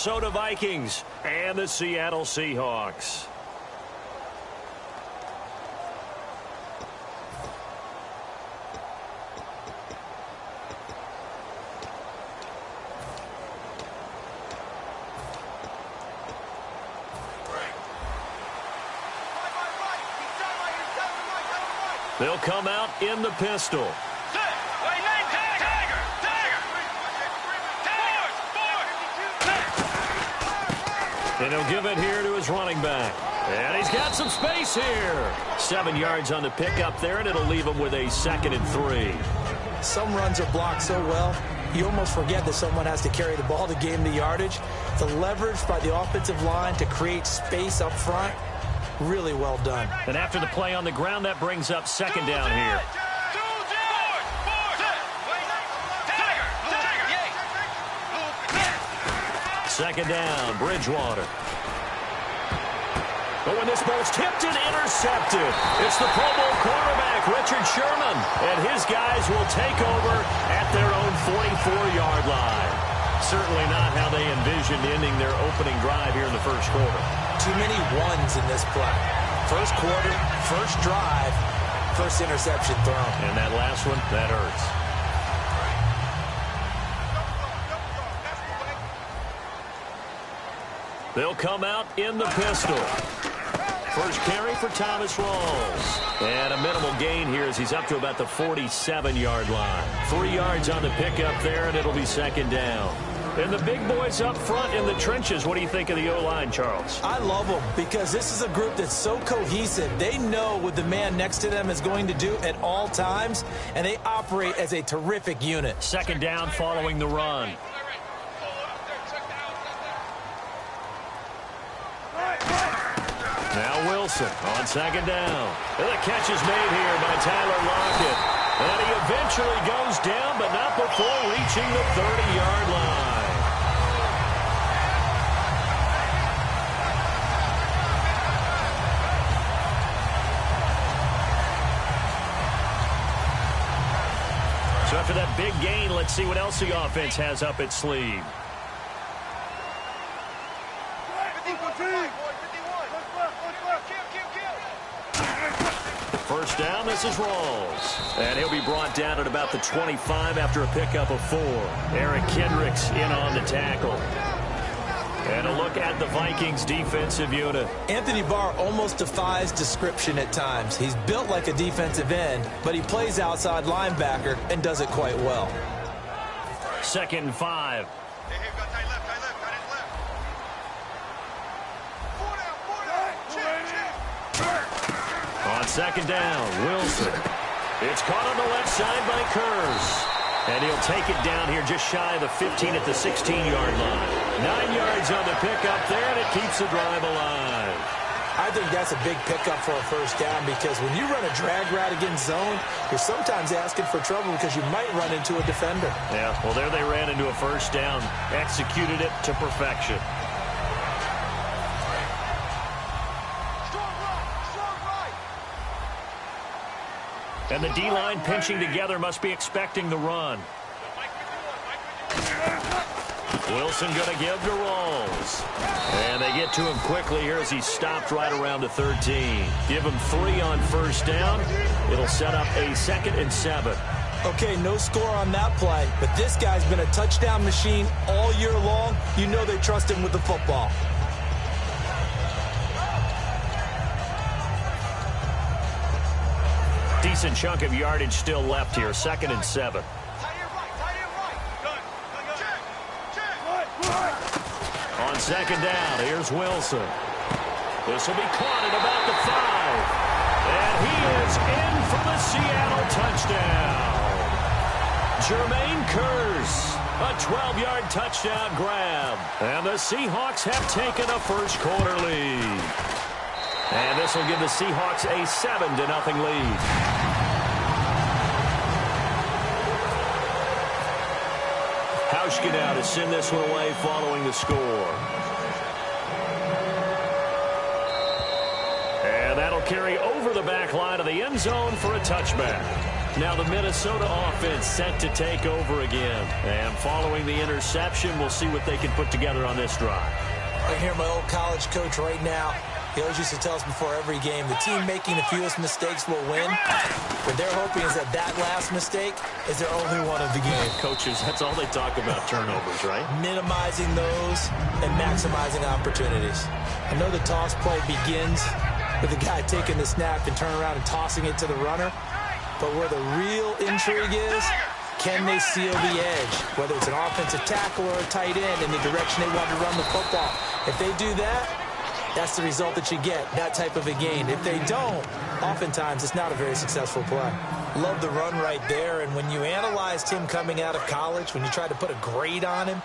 Minnesota Vikings and the Seattle Seahawks. They'll come out in the pistol. And he'll give it here to his running back. And he's got some space here. 7 yards on the pickup there, and it'll leave him with a 2nd and 3. Some runs are blocked so well, you almost forget that someone has to carry the ball to gain the yardage. The leverage by the offensive line to create space up front, really well done. And after the play on the ground, that brings up 2nd down here. Second down, Bridgewater. But when this ball's tipped and intercepted, it's the Pro Bowl quarterback, Richard Sherman, and his guys will take over at their own 44-yard line. Certainly not how they envisioned ending their opening drive here in the first quarter. Too many ones in this play. First quarter, first drive, first interception thrown. And that last one, that hurts. They'll come out in the pistol. First carry for Thomas Rawls. And a minimal gain here as he's up to about the 47-yard line. 3 yards on the pickup there, and it'll be 2nd down. And the big boys up front in the trenches. What do you think of the O-line, Charles? I love them because this is a group that's so cohesive. They know what the man next to them is going to do at all times, and they operate as a terrific unit. 2nd down following the run. Now Wilson on 2nd down. And the catch is made here by Tyler Lockett. And he eventually goes down, but not before reaching the 30-yard line. So after that big gain, let's see what else the offense has up its sleeve. First down, this is Rawls. And he'll be brought down at about the 25 after a pickup of 4. Eric Kendricks in on the tackle. And a look at the Vikings defensive unit. Anthony Barr almost defies description at times. He's built like a defensive end, but he plays outside linebacker and does it quite well. 2nd and 5. On 2nd down, Wilson. It's caught on the left side by Kurz. And he'll take it down here just shy of the 15 at the 16-yard line. 9 yards on the pickup there, and it keeps the drive alive. I think that's a big pickup for a first down because when you run a drag route against zone, you're sometimes asking for trouble because you might run into a defender. Yeah, well, there they ran into a first down. Executed it to perfection. And the D-line pinching together must be expecting the run. Wilson going to give to Rawls. And they get to him quickly here as he stopped right around the 13. Give him 3 on first down. It'll set up a 2nd and 7. Okay, no score on that play, but this guy's been a touchdown machine all year long. You know they trust him with the football. Decent chunk of yardage still left here. 2nd and 7. On 2nd down, here's Wilson. This will be caught at about the 5. And he is in for the Seattle touchdown. Jermaine Kurz, a 12-yard touchdown grab. And the Seahawks have taken a first quarter lead. And this will give the Seahawks a 7-0 lead. Hauschka now to send this one away following the score. And that'll carry over the back line of the end zone for a touchback. Now the Minnesota offense set to take over again. And following the interception, we'll see what they can put together on this drive. I hear my old college coach right now. He always used to tell us before every game, the team making the fewest mistakes will win. What they're hoping is that last mistake is their only one of the game. Coaches, that's all they talk about, turnovers, right? Minimizing those and maximizing opportunities. I know the toss play begins with the guy taking the snap and turning around and tossing it to the runner. But where the real intrigue is, can they seal the edge? Whether it's an offensive tackle or a tight end in the direction they want to run the football. If they do that, that's the result that you get, that type of a gain. If they don't, oftentimes it's not a very successful play. Love the run right there, and when you analyzed him coming out of college, when you tried to put a grade on him,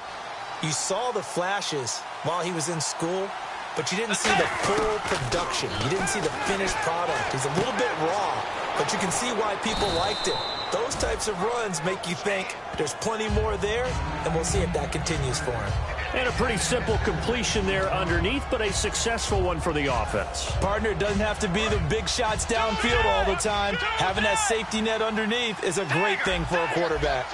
you saw the flashes while he was in school, but you didn't see the full production. You didn't see the finished product. He's a little bit raw, but you can see why people liked it. Those types of runs make you think there's plenty more there, and we'll see if that continues for him. And a pretty simple completion there underneath, but a successful one for the offense. Partner, it doesn't have to be the big shots downfield all the time. Having that safety net underneath is a great thing for a quarterback.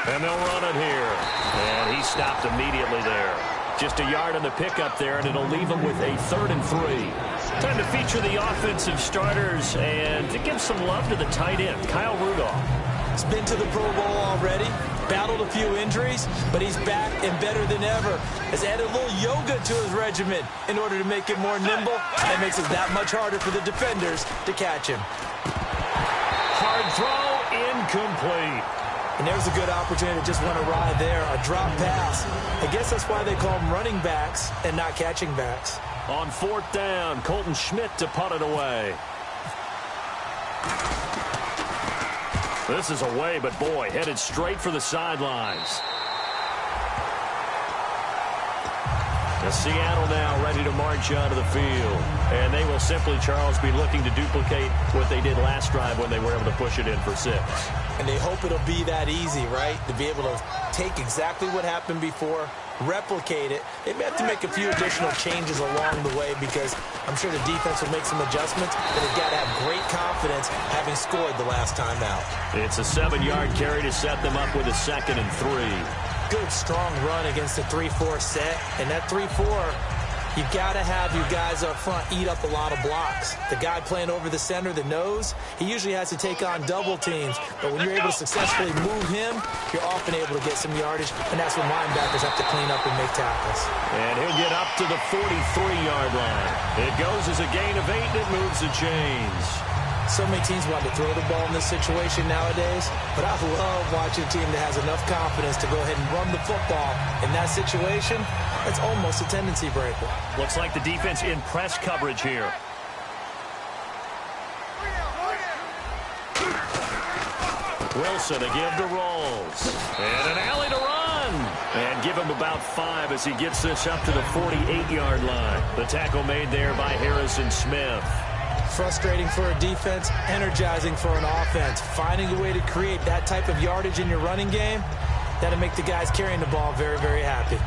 And they'll run it here. And he stopped immediately there. Just a yard on the pickup there, and it'll leave him with a 3rd and 3. Time to feature the offensive starters and to give some love to the tight end, Kyle Rudolph. He's been to the Pro Bowl already, battled a few injuries, but he's back and better than ever. Has added a little yoga to his regimen in order to make it more nimble. That makes it that much harder for the defenders to catch him. Hard throw, incomplete. And there's a good opportunity to just want to ride there, a drop pass. I guess that's why they call them running backs and not catching backs. On 4th down, Colton Schmidt to punt it away. This is away, but boy, headed straight for the sidelines. And Seattle now ready to march onto the field. And they will simply, Charles, be looking to duplicate what they did last drive when they were able to push it in for 6. And they hope it'll be that easy, right? To be able to take exactly what happened before, replicate it. They may have to make a few additional changes along the way because I'm sure the defense will make some adjustments, but they've got to have great confidence having scored the last time out. It's a 7-yard carry to set them up with a 2nd and 3. Good, strong run against the 3-4 set. And that 3-4, you've got to have your guys up front eat up a lot of blocks. The guy playing over the center, the nose, he usually has to take on double teams. But when you're able to successfully move him, you're often able to get some yardage, and that's when linebackers have to clean up and make tackles. And he'll get up to the 43-yard line. It goes as a gain of 8, and it moves the chains. So many teams want to throw the ball in this situation nowadays, but I love watching a team that has enough confidence to go ahead and run the football. In that situation, that's almost a tendency breaker. Looks like the defense in press coverage here. Wilson, a give to Rolls. And an alley to run. And give him about 5 as he gets this up to the 48-yard line. The tackle made there by Harrison Smith. Frustrating for a defense, energizing for an offense. Finding a way to create that type of yardage in your running game, that'll make the guys carrying the ball very, very happy.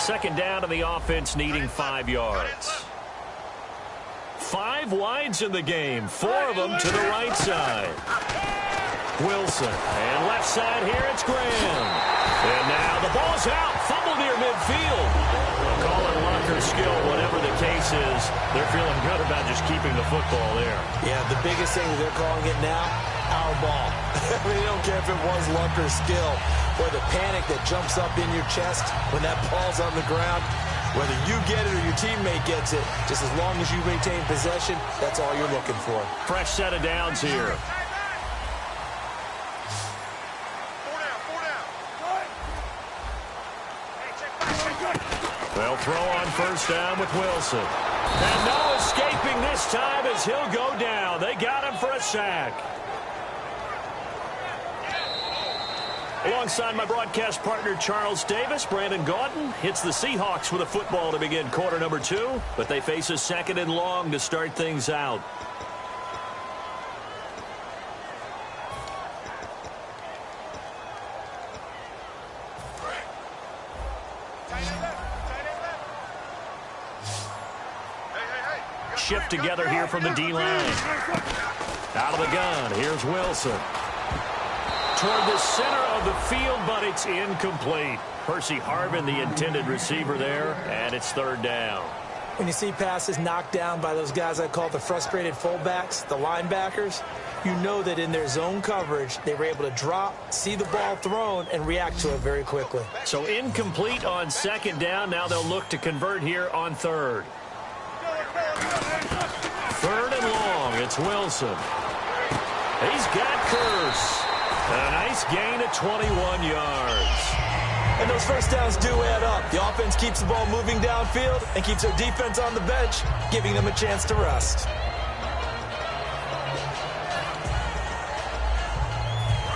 Second down to the offense, needing 5 yards. 5 wides in the game, 4 of them to the right side. Wilson, and left side here, it's Graham. And now the ball's out, fumble near midfield. They'll call it luck or skill, whatever the case is. They're feeling good about just keeping the football there. Yeah, the biggest thing that they're calling it now, our ball. They don't care if it was luck or skill, or the panic that jumps up in your chest when that ball's on the ground. Whether you get it or your teammate gets it, just as long as you maintain possession, that's all you're looking for. Fresh set of downs here. They'll throw on first down with Wilson. And no escaping this time as he'll go down. They got him for a sack. Alongside my broadcast partner, Charles Davis, Brandon Gaudin. It's the Seahawks with a football to begin quarter number 2, but they face a second and long to start things out. Shift together here from the D-line. Out of the gun, here's Wilson. Toward the center of the field, but it's incomplete. Percy Harvin, the intended receiver there, and it's third down. When you see passes knocked down by those guys I call the frustrated fullbacks, the linebackers, you know that in their zone coverage, they were able to drop, see the ball thrown, and react to it very quickly. So incomplete on second down. Now they'll look to convert here on third. Third and long, it's Wilson. He's got Curse. A nice gain of 21 yards. And those first downs do add up. The offense keeps the ball moving downfield and keeps their defense on the bench, giving them a chance to rest.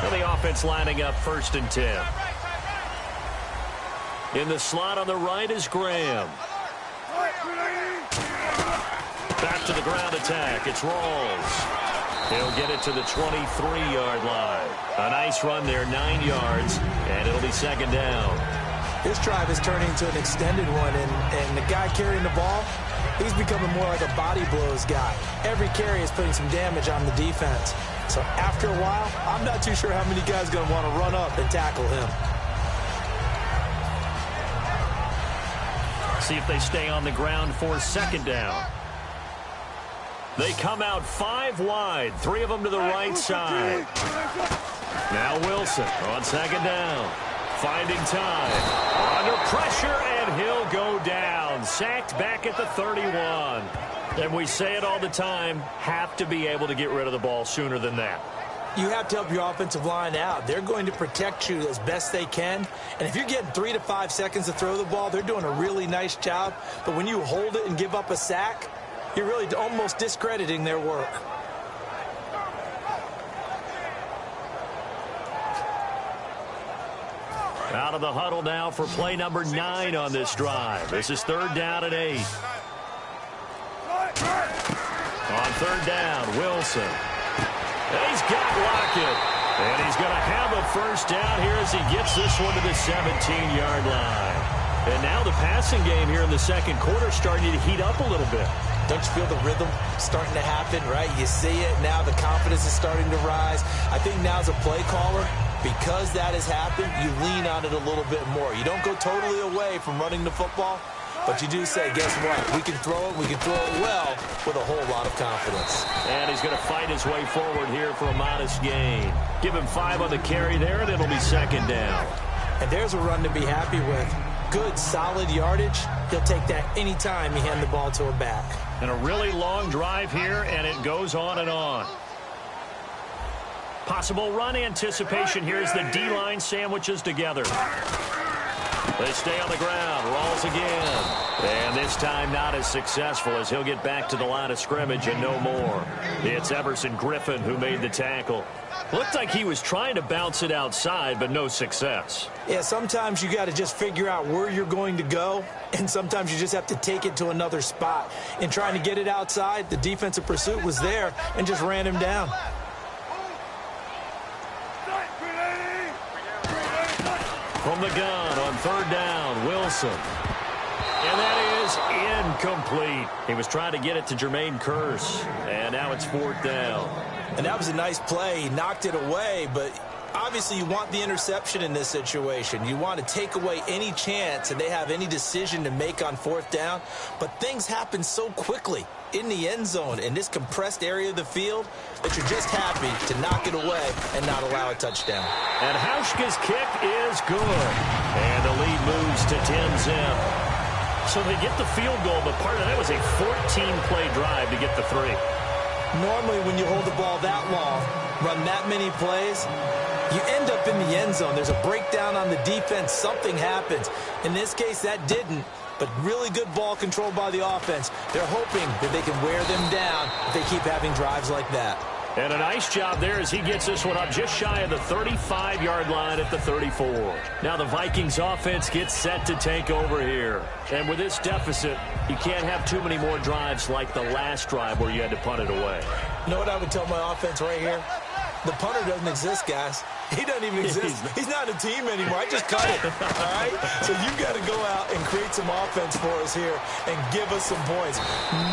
And the offense lining up 1st and 10. In the slot on the right is Graham. Back to the ground attack. It's Rawls. He'll get it to the 23-yard line. A nice run there, 9 yards, and it'll be second down. This drive is turning into an extended one, and the guy carrying the ball, he's becoming more like a body blows guy. Every carry is putting some damage on the defense. So after a while, I'm not too sure how many guys are going to want to run up and tackle him. See if they stay on the ground for second down. They come out 5 wide, 3 of them to the right side. Now Wilson on second down. Finding time. Under pressure, and he'll go down. Sacked back at the 31. And we say it all the time, have to be able to get rid of the ball sooner than that. You have to help your offensive line out. They're going to protect you as best they can. And if you're getting 3 to 5 seconds to throw the ball, they're doing a really nice job. But when you hold it and give up a sack, you're really almost discrediting their work. Out of the huddle now for play number 9 on this drive. This is third down and 8. On third down, Wilson. He's got Lockett. And he's going to have a first down here as he gets this one to the 17-yard line. And now the passing game here in the second quarter starting to heat up a little bit. Don't you feel the rhythm starting to happen, right? You see it. Now the confidence is starting to rise. I think now as a play caller, because that has happened, you lean on it a little bit more. You don't go totally away from running the football, but you do say, guess what? We can throw it. We can throw it well with a whole lot of confidence. And he's going to fight his way forward here for a modest gain. Give him 5 on the carry there, and it'll be second down. And there's a run to be happy with. Good, solid yardage. He'll take that anytime you hand the ball to a back. And a really long drive here, and it goes on and on. Possible run anticipation here as the D-line sandwiches together. They stay on the ground. Rawls again. And this time not as successful as he'll get back to the line of scrimmage and no more. It's Everson Griffin who made the tackle. Looked like he was trying to bounce it outside, but no success. Yeah, sometimes you got to just figure out where you're going to go, and sometimes you just have to take it to another spot. In trying to get it outside, the defensive pursuit was there and just ran him down. From the gun on third down, Wilson. And that is incomplete. He was trying to get it to Jermaine Curse, and now it's fourth down. And that was a nice play. He knocked it away, but obviously you want the interception in this situation. You want to take away any chance that they have any decision to make on fourth down. But things happen so quickly in the end zone in this compressed area of the field that you're just happy to knock it away and not allow a touchdown. And Hauschka's kick is good. And the lead moves to 10-zip. So they get the field goal, but part of that was a 14-play drive to get the 3. Normally, when you hold the ball that long, run that many plays, you end up in the end zone. There's a breakdown on the defense. Something happens. In this case, that didn't, but really good ball control by the offense. They're hoping that they can wear them down if they keep having drives like that. And a nice job there as he gets this one up just shy of the 35-yard line at the 34. Now the Vikings offense gets set to take over here. And with this deficit, you can't have too many more drives like the last drive where you had to punt it away. You know what I would tell my offense right here? The punter doesn't exist, guys. He doesn't even exist. He's not a team anymore. I just cut it, all right? So you've got to go out and create some offense for us here and give us some points.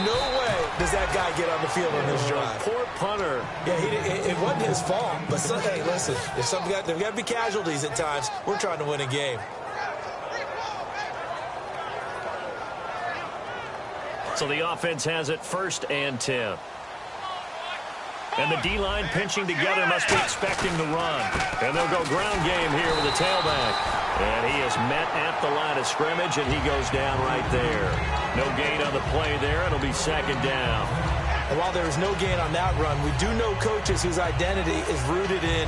No way does that guy get on the field on this drive. Poor punter. Yeah, it wasn't his fault. But, hey, listen, there's got to be casualties at times. We're trying to win a game. So the offense has it 1st and 10. And the D-line pinching together must be expecting the run. And they'll go ground game here with the tailback. And he is met at the line of scrimmage, and he goes down right there. No gain on the play there. It'll be 2nd down. And while there is no gain on that run, we do know coaches whose identity is rooted in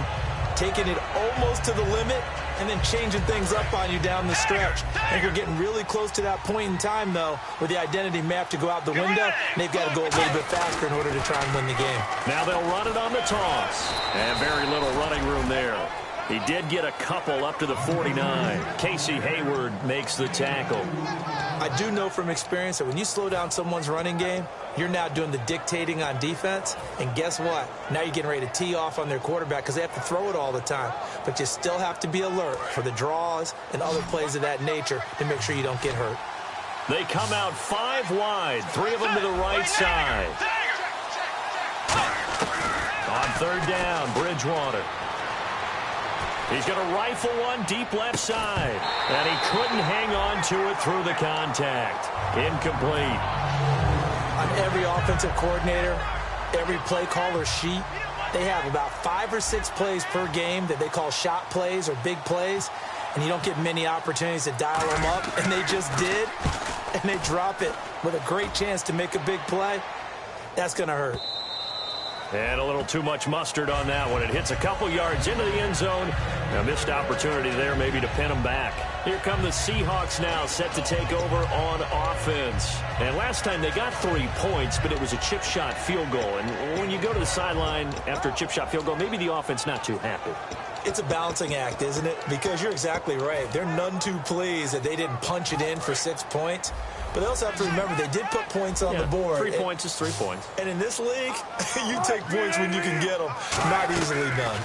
taking it almost to the limit and then changing things up on you down the stretch. I think we're getting really close to that point in time, though, where the identity may have to go out the window, and they've got to go a little bit faster in order to try and win the game. Now they'll run it on the toss. And very little running room there. He did get a couple up to the 49. Casey Hayward makes the tackle. I do know from experience that when you slow down someone's running game, you're now doing the dictating on defense. And guess what? Now you're getting ready to tee off on their quarterback because they have to throw it all the time. But you still have to be alert for the draws and other plays of that nature to make sure you don't get hurt. They come out 5 wide, 3 of them to the right side. On 3rd down, Bridgewater. He's going to rifle one deep left side. And he couldn't hang on to it through the contact. Incomplete. On every offensive coordinator, every play caller sheet, they have about 5 or 6 plays per game that they call shot plays or big plays. And you don't get many opportunities to dial them up. And they just did. And they drop it with a great chance to make a big play. That's going to hurt. And a little too much mustard on that one. It hits a couple yards into the end zone. A missed opportunity there maybe to pin them back. Here come the Seahawks now, set to take over on offense. And last time they got 3 points, but it was a chip shot field goal. And when you go to the sideline after a chip shot field goal, maybe the offense not too happy. It's a balancing act, isn't it? Because you're exactly right. They're none too pleased that they didn't punch it in for 6 points. But they also have to remember they did put points on the board. 3 points is 3 points. And in this league, you take points when you can get them. Not easily done.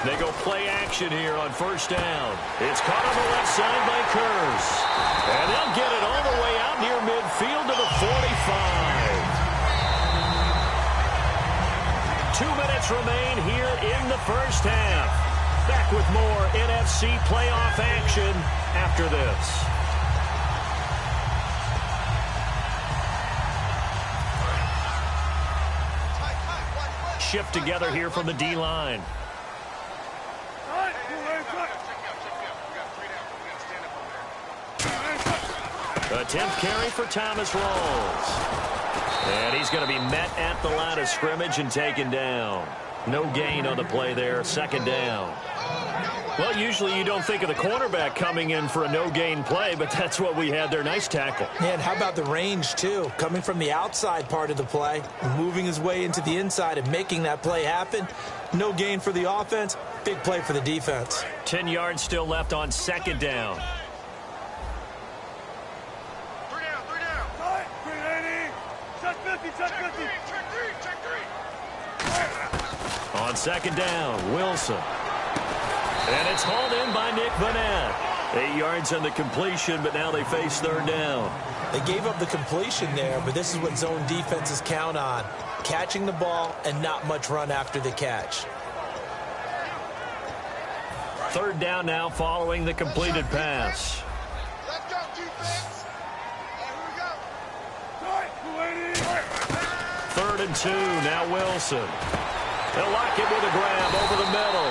They go play action here on 1st down. It's caught on the left side by Kurz. And they'll get it all the way out near midfield to the 45. 2 minutes remain here in the 1st half. Back with more NFC playoff action after this. Shift together here from the D-line. A 10th carry for Thomas Rawls. And he's going to be met at the line of scrimmage and taken down. No gain on the play there, 2nd down. Well, usually you don't think of the cornerback coming in for a no-gain play, but that's what we had there. Nice tackle. And how about the range, too? Coming from the outside part of the play, moving his way into the inside and making that play happen. No gain for the offense, big play for the defense. 10 yards still left on 2nd down. On 2nd down, Wilson. And it's hauled in by Nick Vanette. 8 yards on the completion, but now they face 3rd down. They gave up the completion there, but this is what zone defenses count on. Catching the ball and not much run after the catch. 3rd down now following the completed pass. Let's go, defense. Here we go. 3rd and 2, now Wilson. They'll lock it with a grab over the middle.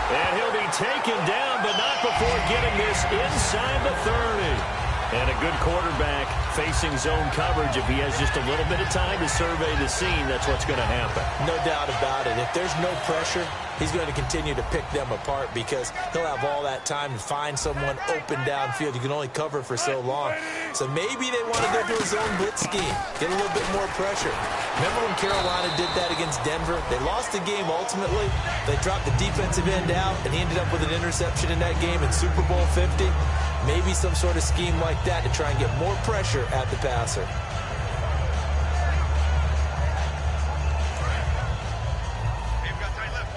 And he'll be taken down, but not before getting this inside the 30. And a good quarterback facing zone coverage, if he has just a little bit of time to survey the scene, that's what's going to happen. No doubt about it. If there's no pressure, he's going to continue to pick them apart because he'll have all that time to find someone open downfield. You can only cover for so long. So maybe they want to go to a zone blitz scheme, get a little bit more pressure. Remember when Carolina did that against Denver? They lost the game ultimately. They dropped the defensive end out, and he ended up with an interception in that game in Super Bowl 50. Maybe some sort of scheme like that to try and get more pressure at the passer.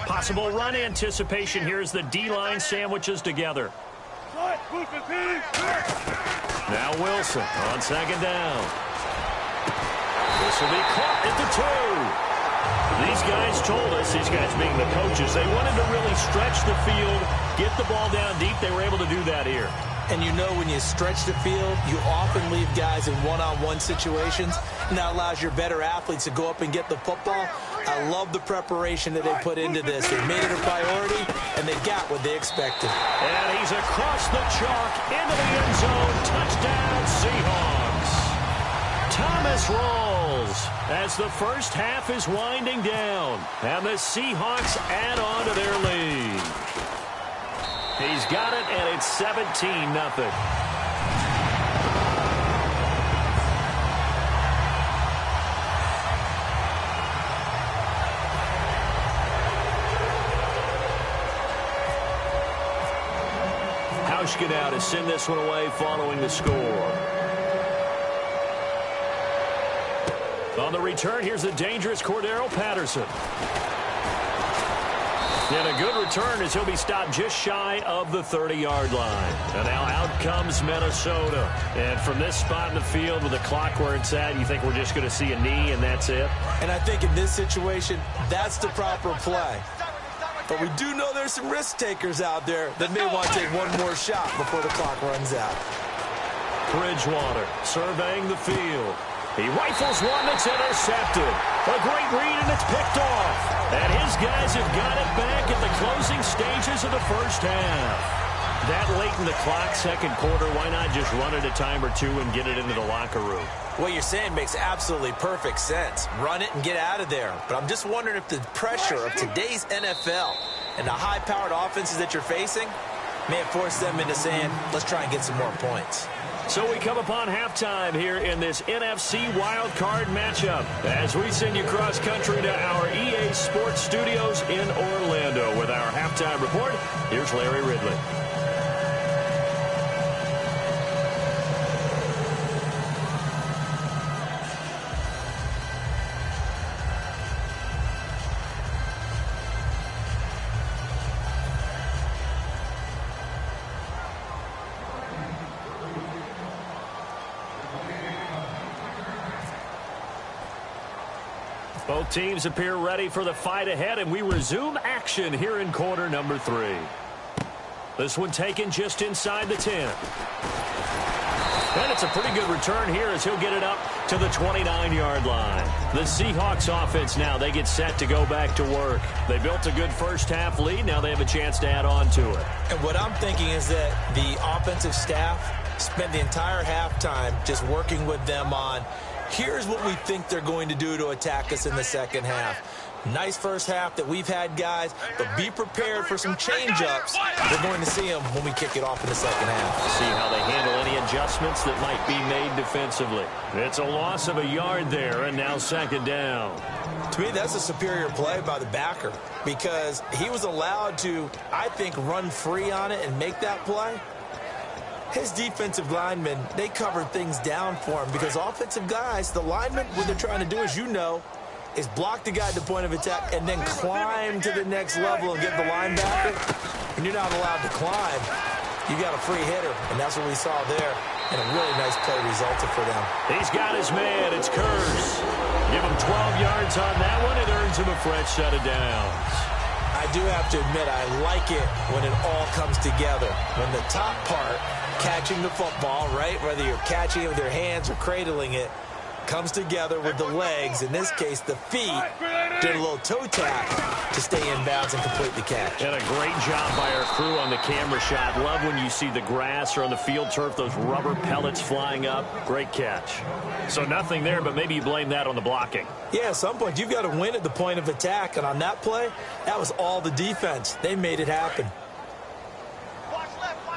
Possible run anticipation here as the D-line sandwiches together. Now Wilson on second down. This will be caught at the 2. These guys told us, these guys being the coaches, they wanted to really stretch the field, get the ball down deep. They were able to do that here. And you know when you stretch the field, you often leave guys in one-on-one situations, and that allows your better athletes to go up and get the football. I love the preparation that they put into this. They made it a priority, and they got what they expected. And he's across the chalk into the end zone. Touchdown, Seahawks. Thomas rolls as the first half is winding down, and the Seahawks add on to their lead. He's got it, and it's 17-0. Hauschka now to send this one away following the score. On the return, here's the dangerous Cordero Patterson. And a good return as he'll be stopped just shy of the 30-yard line. And now out comes Minnesota. And from this spot in the field with the clock where it's at, you think we're just going to see a knee and that's it? And I think in this situation, that's the proper play. But we do know there's some risk takers out there that may want to take one more shot before the clock runs out. Bridgewater surveying the field. He rifles one that's intercepted. A great read, and it's picked off. And his guys have got it back at the closing stages of the first half. That late in the clock, second quarter, why not just run it a time or two and get it into the locker room? What you're saying makes absolutely perfect sense. Run it and get out of there. But I'm just wondering if the pressure of today's NFL and the high-powered offenses that you're facing may have forced them into saying, let's try and get some more points. So we come upon halftime here in this NFC wildcard matchup as we send you cross-country to our EA Sports Studios in Orlando with our halftime report. Here's Larry Ridley. Both teams appear ready for the fight ahead, and we resume action here in quarter number 3. This one taken just inside the 10. And it's a pretty good return here as he'll get it up to the 29-yard line. The Seahawks offense now, they get set to go back to work. They built a good first-half lead. Now they have a chance to add on to it. And what I'm thinking is that the offensive staff spent the entire halftime just working with them on here's what we think they're going to do to attack us in the second half. Nice first half that we've had, guys, but be prepared for some change-ups. We're going to see them when we kick it off in the second half. See how they handle any adjustments that might be made defensively. It's a loss of a yard there, and now second down. To me, that's a superior play by the backer because he was allowed to, I think, run free on it and make that play. His defensive linemen, they covered things down for him because offensive guys, the linemen, what they're trying to do, as you know, is block the guy at the point of attack and then climb to the next level and get the linebacker. When you're not allowed to climb, you got a free hitter, and that's what we saw there. And a really nice play resulted for them. He's got his man. It's Kurz. Give him 12 yards on that one. It earns him a fresh set of downs. I do have to admit, I like it when it all comes together. When the top part, catching the football, right, whether you're catching it with your hands or cradling it, comes together with the legs, in this case the feet, did a little toe tap to stay in bounds and complete the catch. And a great job by our crew on the camera shot. Love when you see the grass or on the field turf, those rubber pellets flying up. Great catch. So nothing there, but maybe you blame that on the blocking. Yeah, at some point you've got to win at the point of attack, and on that play, that was all the defense. They made it happen. Watch left.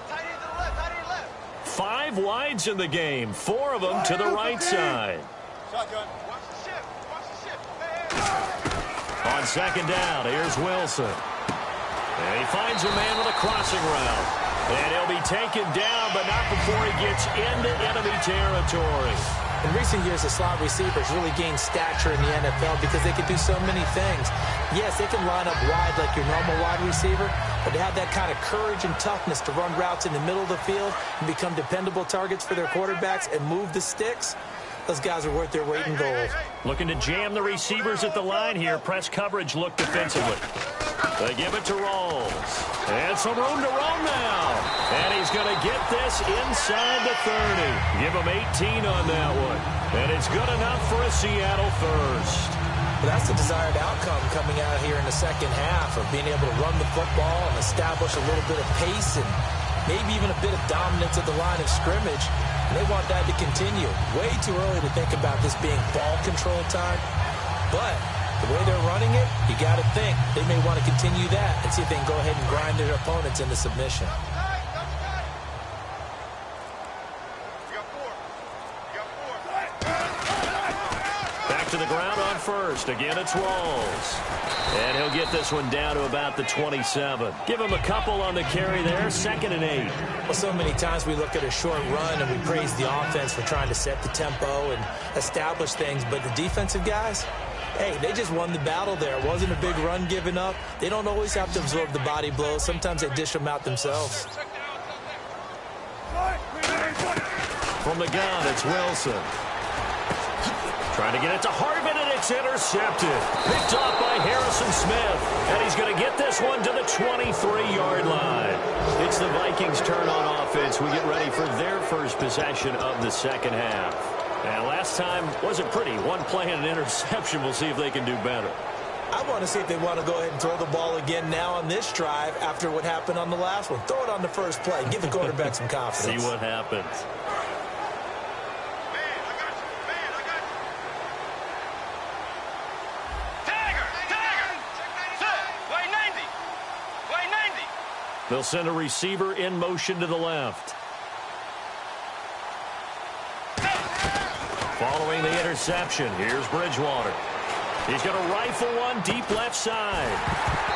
Tight end to the left, tight end left. 5 wides in the game, 4 of them to the right side. Shotgun. Watch the shift. Hey. On second down, here's Wilson. And he finds a man with a crossing route. And he'll be taken down, but not before he gets into enemy territory. In recent years, the slot receivers really gained stature in the NFL because they can do so many things. Yes, they can line up wide like your normal wide receiver, but to have that kind of courage and toughness to run routes in the middle of the field and become dependable targets for their quarterbacks and move the sticks, those guys are worth their weight in gold. Looking to jam the receivers at the line here. Press coverage look defensively. They give it to Rolls. And some room to roam now. And he's going to get this inside the 30. Give him 18 on that one. And it's good enough for a Seattle first. But that's the desired outcome coming out here in the second half of being able to run the football and establish a little bit of pace and maybe even a bit of dominance at the line of scrimmage. And they want that to continue. Way too early to think about this being ball control time. But the way they're running it, you got to think they may want to continue that and see if they can go ahead and grind their opponents into submission. Back to the ground on first. Again, it's Rolls. And he'll get this one down to about the 27. Give him a couple on the carry there. 2nd and 8. Well, so many times we look at a short run and we praise the offense for trying to set the tempo and establish things. But the defensive guys, hey, they just won the battle there. It wasn't a big run given up. They don't always have to absorb the body blows. Sometimes they dish them out themselves. From the gun, it's Wilson. Trying to get it to Harvin, and it's intercepted. Picked off by Harrison Smith. And he's going to get this one to the 23-yard line. It's the Vikings' turn on offense. We get ready for their first possession of the second half. And last time wasn't pretty. One play and an interception. We'll see if they can do better. I want to see if they want to go ahead and throw the ball again now on this drive after what happened on the last one. Throw it on the first play. Give the quarterback some confidence. See what happens. They'll send a receiver in motion to the left. Following the interception, here's Bridgewater. He's going to rifle one deep left side.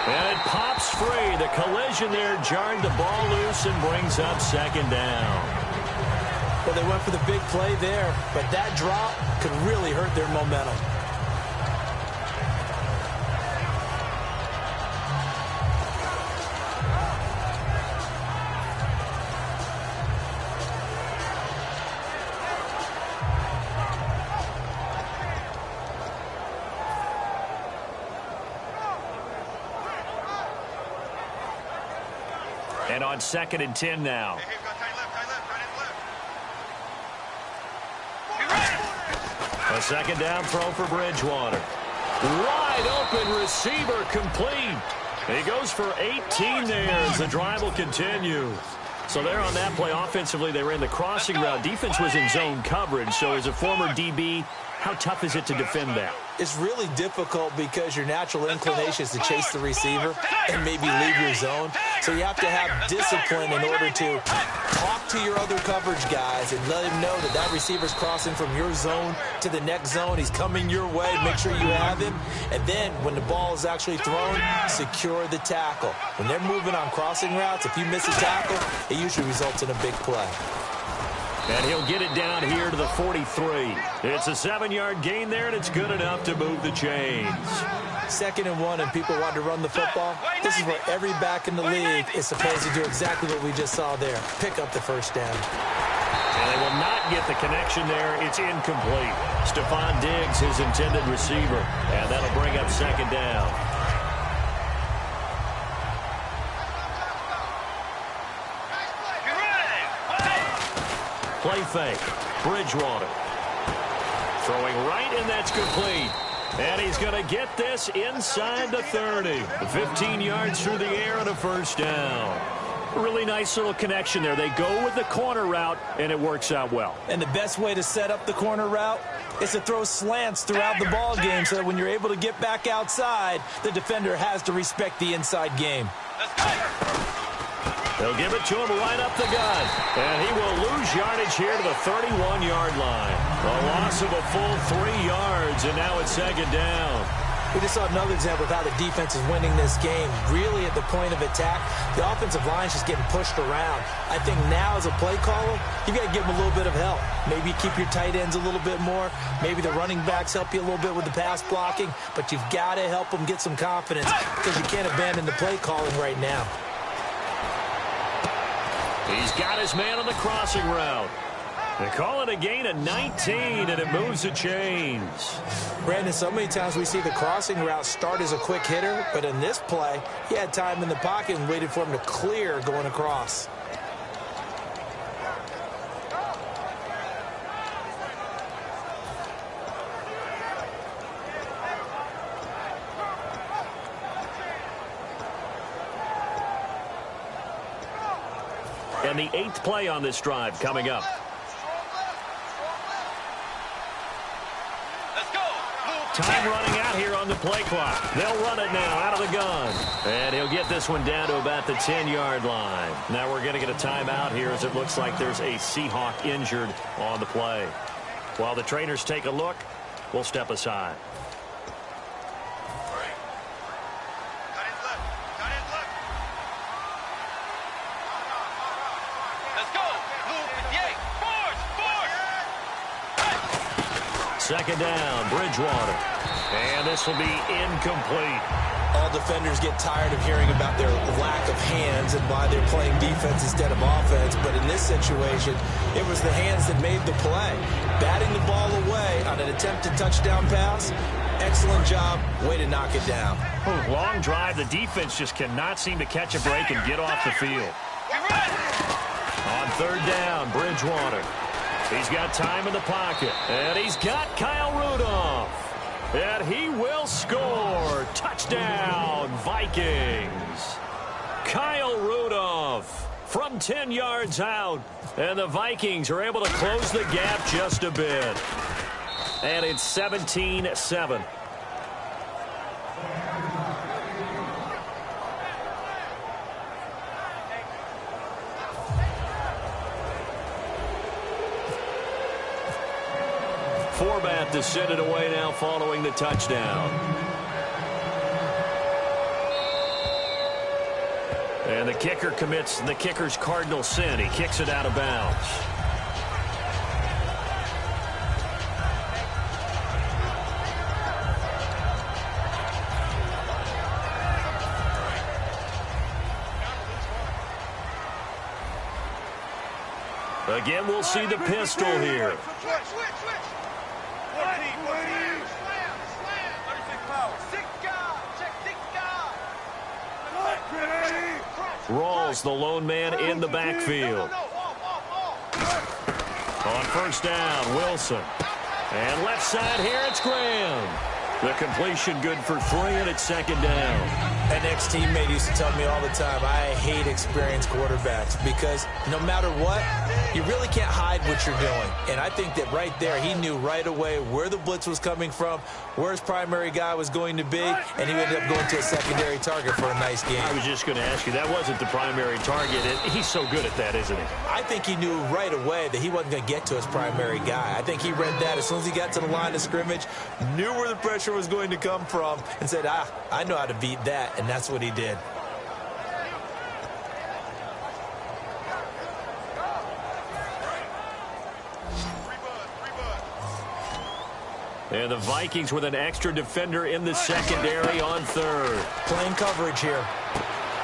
And it pops free. The collision there jarred the ball loose and brings up 2nd down. Well, they went for the big play there, but that drop could really hurt their momentum. And on 2nd and 10 now. A 2nd down throw for Bridgewater. Wide open receiver complete. He goes for 18 there as the drive will continue. So there on that play offensively, they ran the crossing route. Defense was in zone coverage. So as a former DB, how tough is it to defend that? It's really difficult because your natural inclination is to chase the receiver and maybe leave your zone. So you have to have discipline in order to talk to your other coverage guys and let him know that that receiver's crossing from your zone to the next zone. He's coming your way. Make sure you have him. And then when the ball is actually thrown, secure the tackle. When they're moving on crossing routes, if you miss a tackle, it usually results in a big play. And he'll get it down here to the 43. It's a 7-yard gain there, and it's good enough to move the chains. 2nd and 1, and people want to run the football. This is where every back in the league is supposed to do exactly what we just saw there. Pick up the first down. And they will not get the connection there. It's incomplete. Stephon Diggs, his intended receiver. And that'll bring up 2nd down. Play fake. Bridgewater. Throwing right, and that's complete. And he's going to get this inside the 30. 15 yards through the air and a first down. Really nice little connection there. They go with the corner route, and it works out well. And the best way to set up the corner route is to throw slants throughout the ball game so that when you're able to get back outside, the defender has to respect the inside game. They'll give it to him right up the gut. And he will lose yardage here to the 31-yard line. A loss of a full 3 yards, and now it's second down. We just saw another example of how the defense is winning this game. Really at the point of attack, the offensive line is just getting pushed around. I think now as a play caller, you've got to give them a little bit of help. Maybe keep your tight ends a little bit more. Maybe the running backs help you a little bit with the pass blocking. But you've got to help them get some confidence because you can't abandon the play calling right now. He's got his man on the crossing route. They call it a gain of 19, and it moves the chains. Brandon, so many times we see the crossing route start as a quick hitter, but in this play, he had time in the pocket and waited for him to clear going across. And the 8th play on this drive coming up. Time running out here on the play clock. They'll run it now out of the gun. And he'll get this one down to about the 10-yard line. Now we're going to get a timeout here as it looks like there's a Seahawk injured on the play. While the trainers take a look, we'll step aside. Second down, Bridgewater. And this will be incomplete. All defenders get tired of hearing about their lack of hands and why they're playing defense instead of offense. But in this situation, it was the hands that made the play. Batting the ball away on an attempted touchdown pass. Excellent job. Way to knock it down. Long drive. The defense just cannot seem to catch a break and get off the field. On third down, Bridgewater. He's got time in the pocket, and he's got Kyle Rudolph. And he will score. Touchdown, Vikings. Kyle Rudolph from 10 yards out. And the Vikings are able to close the gap just a bit. And it's 17-7. Forbat to send it away now following the touchdown. And the kicker commits the kicker's cardinal sin. He kicks it out of bounds. Again, we'll see the pistol here. Rawls, the lone man in the backfield. On first down, Wilson. And left side here, it's Graham. The completion good for 3, and it's second down. An ex-teammate used to tell me all the time, I hate experienced quarterbacks because no matter what, you really can't hide what you're doing. And I think that right there, he knew right away where the blitz was coming from, where his primary guy was going to be, and he ended up going to a secondary target for a nice game. I was just going to ask you, that wasn't the primary target. He's so good at that, isn't he? I think he knew right away that he wasn't going to get to his primary guy. I think he read that as soon as he got to the line of scrimmage, knew where the pressure was going to come from, and said, I know how to beat that, and that's what he did. And the Vikings with an extra defender in the secondary on third. Playing coverage here.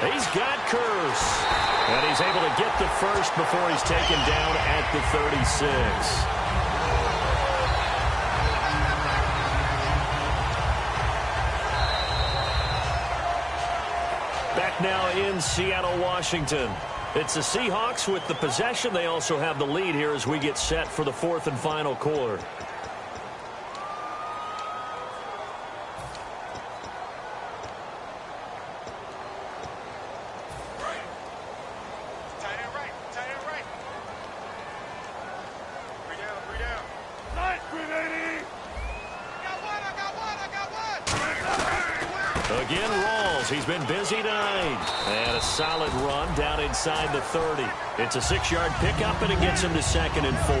He's got Curse. And he's able to get the first before he's taken down at the 36. Back now in Seattle, Washington. It's the Seahawks with the possession. They also have the lead here as we get set for the 4th and final quarter. Again, Rawls. He's been busy tonight. And a solid run down inside the 30. It's a 6-yard pickup, and it gets him to 2nd and 4.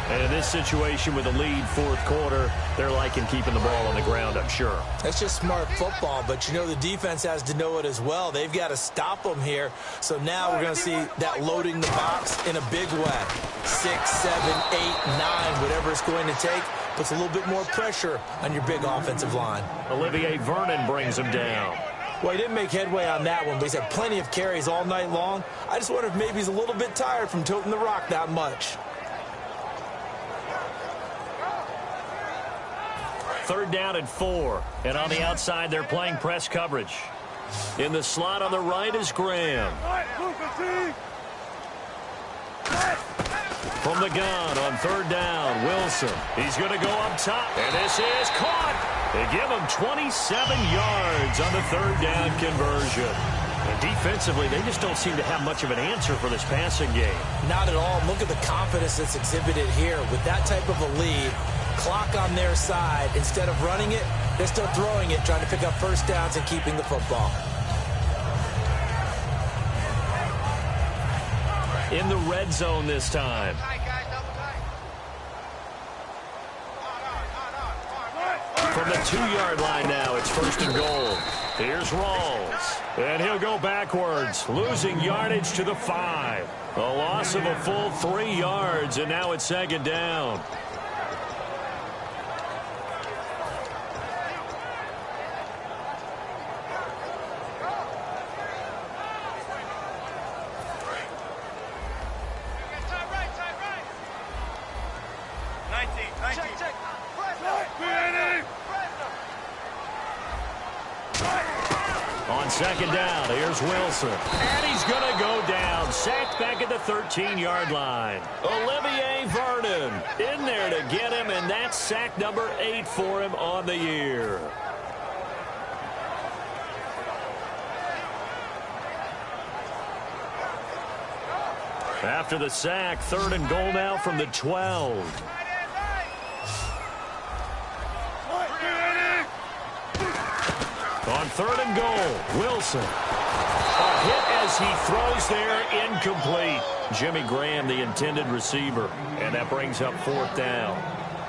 And in this situation with a lead fourth quarter, they're liking keeping the ball on the ground, I'm sure. That's just smart football, but you know the defense has to know it as well. They've got to stop them here. So now we're going to see that loading the box in a big way. 6, 7, 8, 9, whatever it's going to take, puts a little bit more pressure on your big offensive line. Olivier Vernon brings him down. Well, he didn't make headway on that one, but he's had plenty of carries all night long. I just wonder if maybe he's a little bit tired from toting the rock that much. 3rd down and 4. And on the outside, they're playing press coverage. In the slot on the right is Graham. From the gun on 3rd down, Wilson. He's going to go up top, and this is caught. They give him 27 yards on the 3rd down conversion. And defensively, they just don't seem to have much of an answer for this passing game. Not at all. Look at the confidence that's exhibited here. With that type of a lead, clock on their side, instead of running it, they're still throwing it, trying to pick up first downs and keeping the football. In the red zone this time. From the 2-yard line now, it's 1st and goal. Here's Rawls. And he'll go backwards, losing yardage to the 5. A loss of a full 3 yards, and now it's 2nd down. On 2nd down, here's Wilson. And he's going to go down. Sacked back at the 13-yard line. Olivier Vernon in there to get him, and that's sack number 8 for him on the year. After the sack, 3rd and goal now from the 12. On 3rd and goal, Wilson. A hit as he throws there, incomplete. Jimmy Graham, the intended receiver, and that brings up 4th down.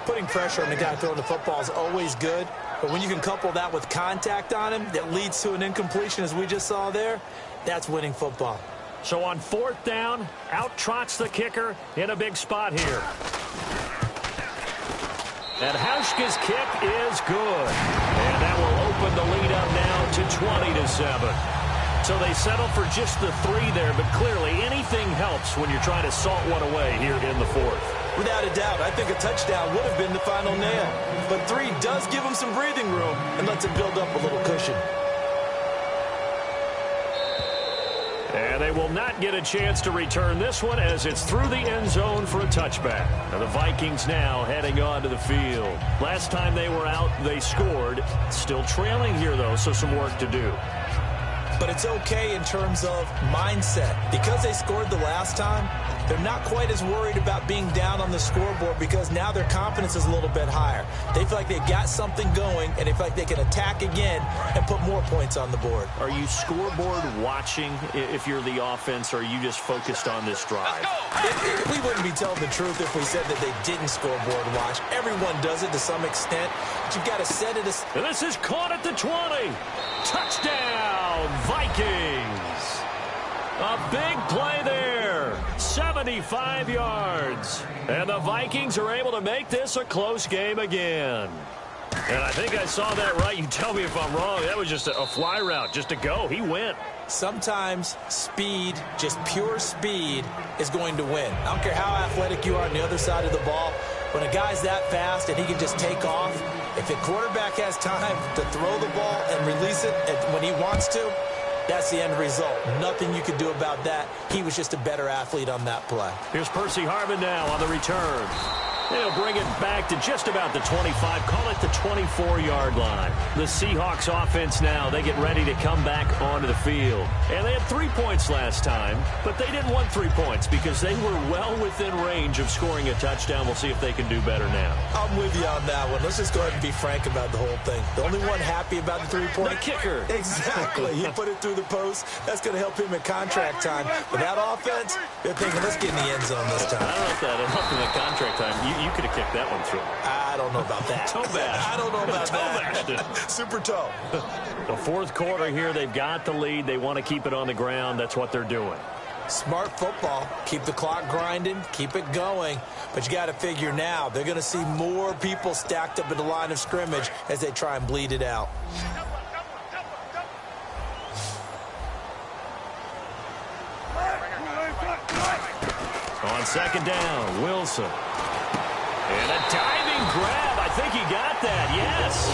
Putting pressure on the guy throwing the football is always good, but when you can couple that with contact on him that leads to an incompletion, as we just saw there, that's winning football. So on 4th down, out trots the kicker in a big spot here. And Hauschka's kick is good. And that will open the lead up now to 20-7. So they settle for just the 3 there, but clearly anything helps when you're trying to salt one away here in the 4th. Without a doubt, I think a touchdown would have been the final nail. But 3 does give them some breathing room and lets them build up a little cushion. And they will not get a chance to return this one as it's through the end zone for a touchback. Now the Vikings now heading onto the field. Last time they were out, they scored. Still trailing here, though, so some work to do. But it's okay in terms of mindset. Because they scored the last time, they're not quite as worried about being down on the scoreboard because now their confidence is a little bit higher. They feel like they've got something going, and they feel like they can attack again and put more points on the board. Are you scoreboard watching if you're the offense, or are you just focused on this drive? We wouldn't be telling the truth if we said that they didn't scoreboard watch. Everyone does it to some extent, but you've got to set it as... And this is caught at the 20. Touchdown, Vikings. A big play there. 75 yards. And the Vikings are able to make this a close game again. And I think I saw that right. You tell me if I'm wrong. That was just a fly route, just a go. He went. Sometimes speed, just pure speed, is going to win. I don't care how athletic you are on the other side of the ball. When a guy's that fast and he can just take off, if the quarterback has time to throw the ball and release it when he wants to, that's the end result. Nothing you could do about that. He was just a better athlete on that play. Here's Percy Harvin now on the return. They'll bring it back to just about the 25, call it the 24-yard line. The Seahawks offense now, they get ready to come back onto the field. And they had 3 points last time, but they didn't want 3 points because they were well within range of scoring a touchdown. We'll see if they can do better now. I'm with you on that one. Let's just go ahead and be frank about the whole thing. The only one happy about the 3-point. The kicker. Exactly. He put it through the post. That's going to help him in contract time. But that offense, they're thinking, let's get in the end zone this time. I don't know if that helped in the contract time. You could have kicked that one through. I don't know about that. Toe bash. I don't know about that. Super toe. The fourth quarter here, they've got the lead. They want to keep it on the ground. That's what they're doing. Smart football. Keep the clock grinding. Keep it going. But you got to figure now, they're going to see more people stacked up at the line of scrimmage as they try and bleed it out. On second down, Wilson. And a diving grab. I think he got that, yes.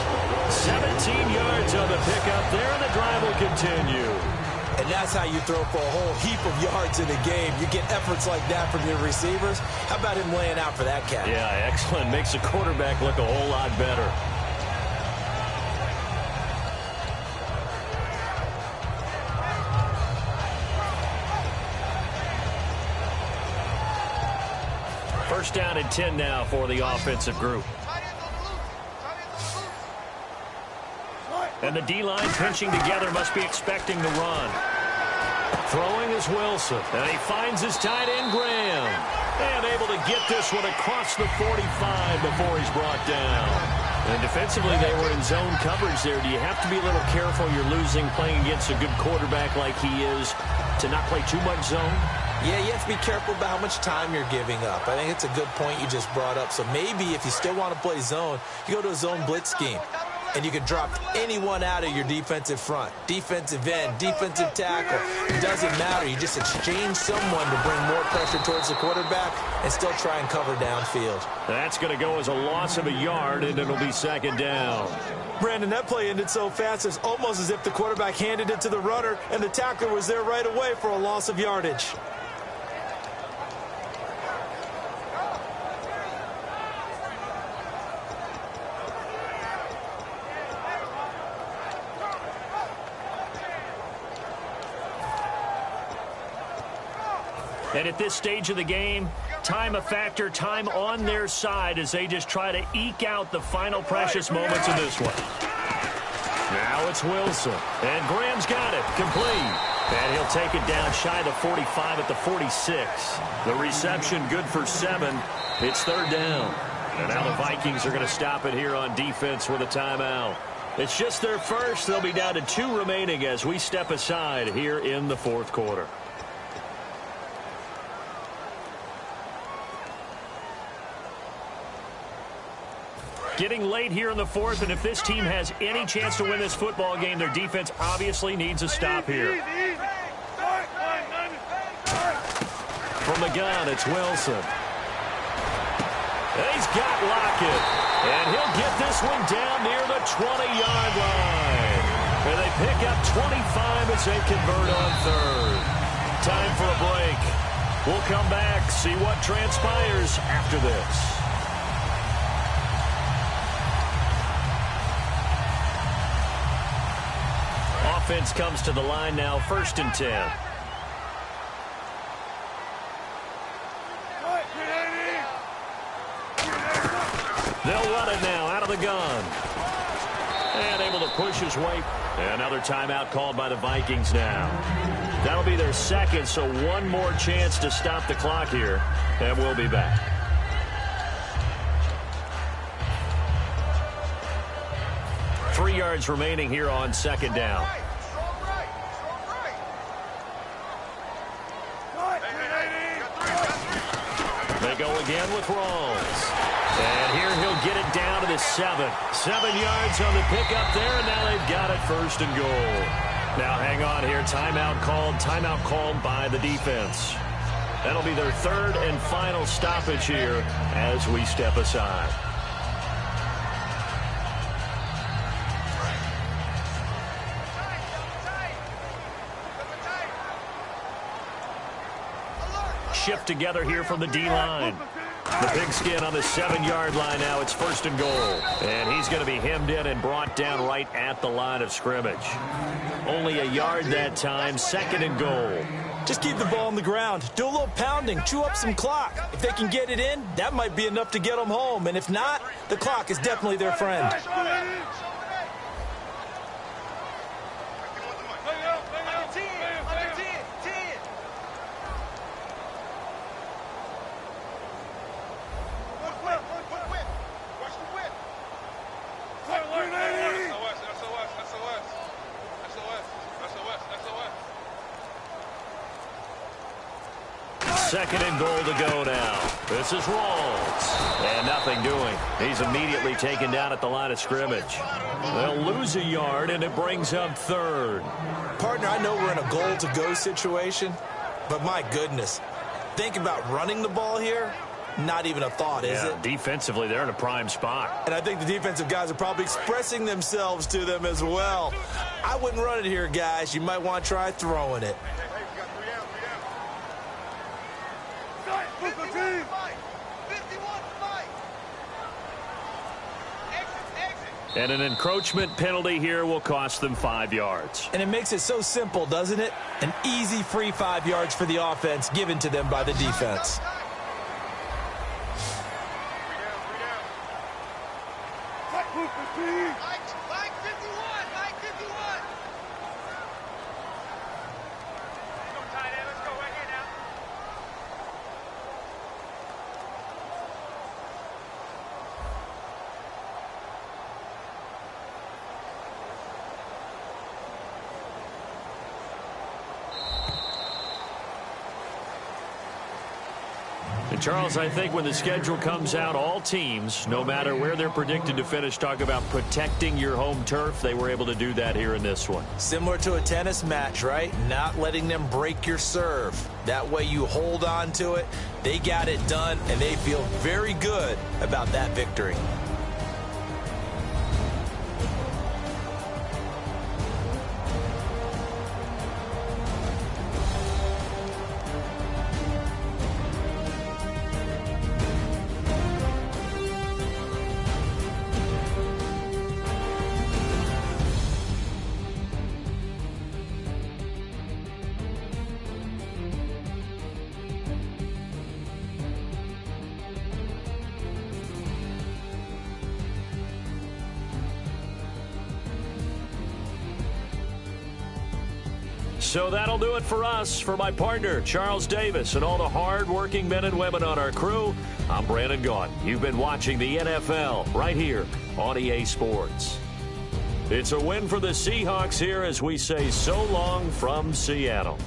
17 yards on the pickup there, and the drive will continue. And that's how you throw for a whole heap of yards in a game. You get efforts like that from your receivers. How about him laying out for that cat? Yeah, excellent. Makes the quarterback look a whole lot better. First down and 10 now for the offensive group. And the D-line pinching together, must be expecting the run. Throwing is Wilson. And he finds his tight end, Graham. And able to get this one across the 45 before he's brought down. And defensively, they were in zone coverage there. Do you have to be a little careful? You're losing playing against a good quarterback like he is to not play too much zone? Yeah, you have to be careful about how much time you're giving up. I think it's a good point you just brought up. So maybe if you still want to play zone, you go to a zone blitz scheme. And you can drop anyone out of your defensive front. Defensive end, defensive tackle. It doesn't matter. You just exchange someone to bring more pressure towards the quarterback and still try and cover downfield. That's going to go as a loss of a yard, and it'll be second down. Brandon, that play ended so fast, it's almost as if the quarterback handed it to the runner and the tackler was there right away for a loss of yardage. And at this stage of the game, time a factor, time on their side as they just try to eke out the final precious moments of this one. Now it's Wilson. And Graham's got it. Complete. And he'll take it down shy of the 45 at the 46. The reception good for 7. It's third down. And now the Vikings are going to stop it here on defense with a timeout. It's just their first. They'll be down to 2 remaining as we step aside here in the fourth quarter. Getting late here in the fourth, and if this team has any chance to win this football game, their defense obviously needs a stop here. From the gun, it's Wilson. And he's got Lockett. And he'll get this one down near the 20-yard line. And they pick up 25 as they convert on third. Time for a break. We'll come back, see what transpires after this. Offense comes to the line now, 1st and 10. They'll run it now out of the gun. And able to push his way. Another timeout called by the Vikings now. That'll be their second, so one more chance to stop the clock here. And we'll be back. Three yards remaining here on second down. They go again with Rawls. And here he'll get it down to the 7. 7 yards on the pickup there, and now they've got it 1st and goal. Now hang on here. Timeout called by the defense. That'll be their 3rd and final stoppage here as we step aside. Shift together here from the D-line. The pigskin on the 7-yard line now. It's 1st and goal. And he's going to be hemmed in and brought down right at the line of scrimmage. Only a yard that time. 2nd and goal. Just keep the ball on the ground. Do a little pounding. Chew up some clock. If they can get it in, that might be enough to get them home. And if not, the clock is definitely their friend. Second and goal to go now. This is Rawls. And nothing doing. He's immediately taken down at the line of scrimmage. They'll lose a yard, and it brings up 3rd. Partner, I know we're in a goal-to-go situation, but my goodness, think about running the ball here. Not even a thought, is it? Defensively, they're in a prime spot. And I think the defensive guys are probably expressing themselves to them as well. I wouldn't run it here, guys. You might want to try throwing it. And an encroachment penalty here will cost them 5 yards. And it makes it so simple, doesn't it? An easy free 5 yards for the offense given to them by the defense. And Charles, I think when the schedule comes out, all teams, no matter where they're predicted to finish, talk about protecting your home turf. They were able to do that here in this one. Similar to a tennis match, right? Not letting them break your serve. That way you hold on to it. They got it done, and they feel very good about that victory. So that'll do it for us. For my partner, Charles Davis, and all the hard-working men and women on our crew, I'm Brandon Gaughan. You've been watching the NFL right here on EA Sports. It's a win for the Seahawks here as we say so long from Seattle.